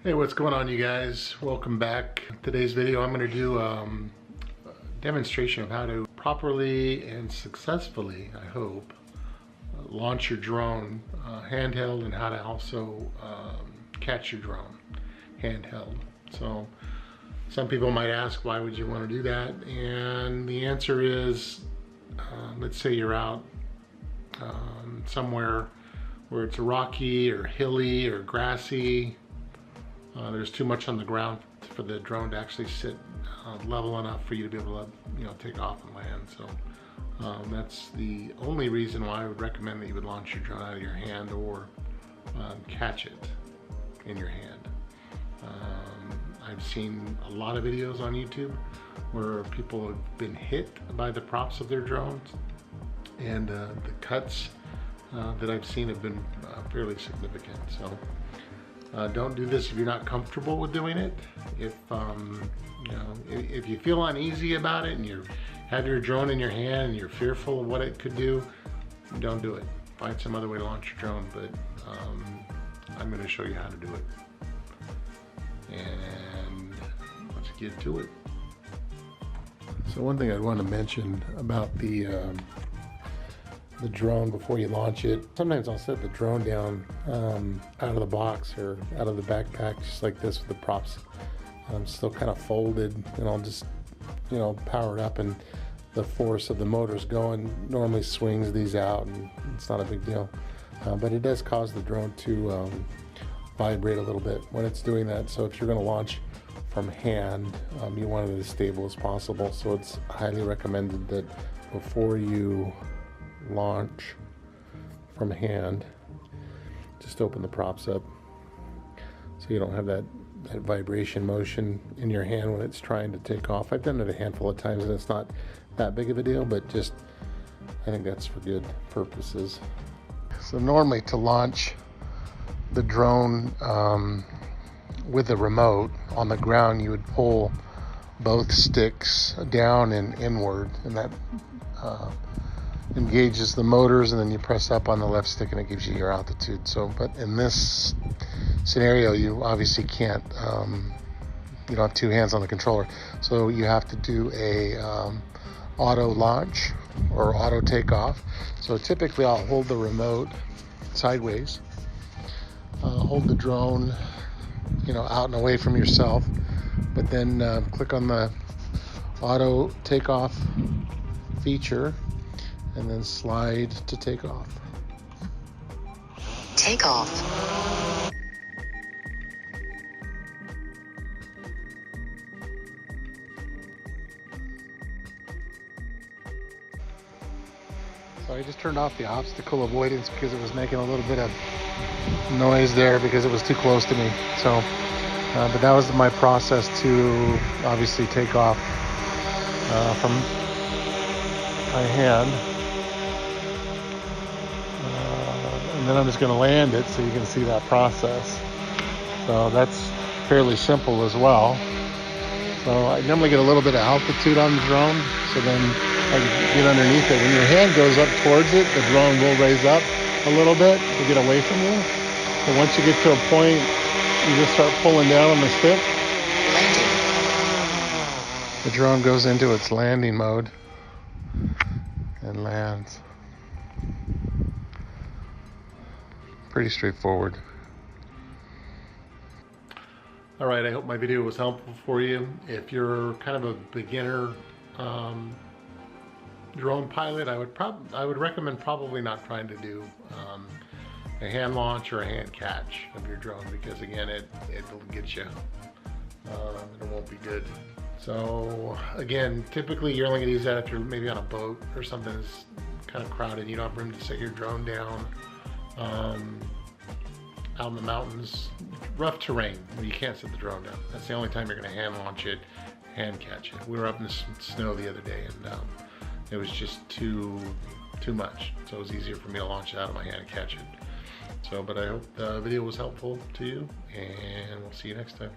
Hey, what's going on, you guys? Welcome back. Today's video I'm going to do a demonstration of how to properly and successfully, I hope, launch your drone handheld, and how to also catch your drone handheld. So some people might ask, why would you want to do that? And the answer is, let's say you're out somewhere where it's rocky or hilly or grassy. There's too much on the ground for the drone to actually sit level enough for you to be able to, take off and land. So that's the only reason why I would recommend that you would launch your drone out of your hand or catch it in your hand. I've seen a lot of videos on YouTube where people have been hit by the props of their drones, and the cuts that I've seen have been fairly significant. So don't do this if you're not comfortable with doing it. If you feel uneasy about it and you have your drone in your hand and you're fearful of what it could do, don't do it. Find some other way to launch your drone, but I'm going to show you how to do it. And let's get to it. So one thing I'd want to mention about the drone before you launch it, sometimes I'll set the drone down out of the box or out of the backpack just like this with the props still kind of folded, and I'll just power it up, and the force of the motors going normally swings these out, and it's not a big deal, but it does cause the drone to vibrate a little bit when it's doing that. So if you're going to launch from hand, you want it as stable as possible. So it's highly recommended that before you launch from hand, just open the props up so you don't have that vibration motion in your hand when it's trying to take off. I've done it a handful of times and it's not that big of a deal, but just I think that's for good purposes. So normally to launch the drone with a remote on the ground, you would pull both sticks down and inward, and that engages the motors, and then you press up on the left stick and it gives you your altitude. So, but in this scenario, you obviously can't, you don't have two hands on the controller. So you have to do a auto launch or auto takeoff. So typically I'll hold the remote sideways, hold the drone, out and away from yourself, but then click on the auto takeoff feature, and then slide to take off. Take off. So I just turned off the obstacle avoidance because it was making a little bit of noise there because it was too close to me. So, but that was my process to obviously take off from my hand. And then I'm just going to land it so you can see that process. So that's fairly simple as well. So I normally get a little bit of altitude on the drone, so then I can get underneath it. When your hand goes up towards it, the drone will raise up a little bit to get away from you. But once you get to a point, you just start pulling down on the stick. The drone goes into its landing mode and lands. Pretty straightforward. All right, I hope my video was helpful for you. If you're kind of a beginner drone pilot, I would recommend probably not trying to do a hand launch or a hand catch of your drone, because again, it'll get you. It won't be good. So again, typically you're only going to use that if you're maybe on a boat or something that's kind of crowded. You don't have room to set your drone down. Out in the mountains, rough terrain where you can't set the drone down. That's the only time you're going to hand launch it, hand catch it. We were up in the snow the other day, and it was just too much. So it was easier for me to launch it out of my hand and catch it. So, but I hope the video was helpful to you, and we'll see you next time.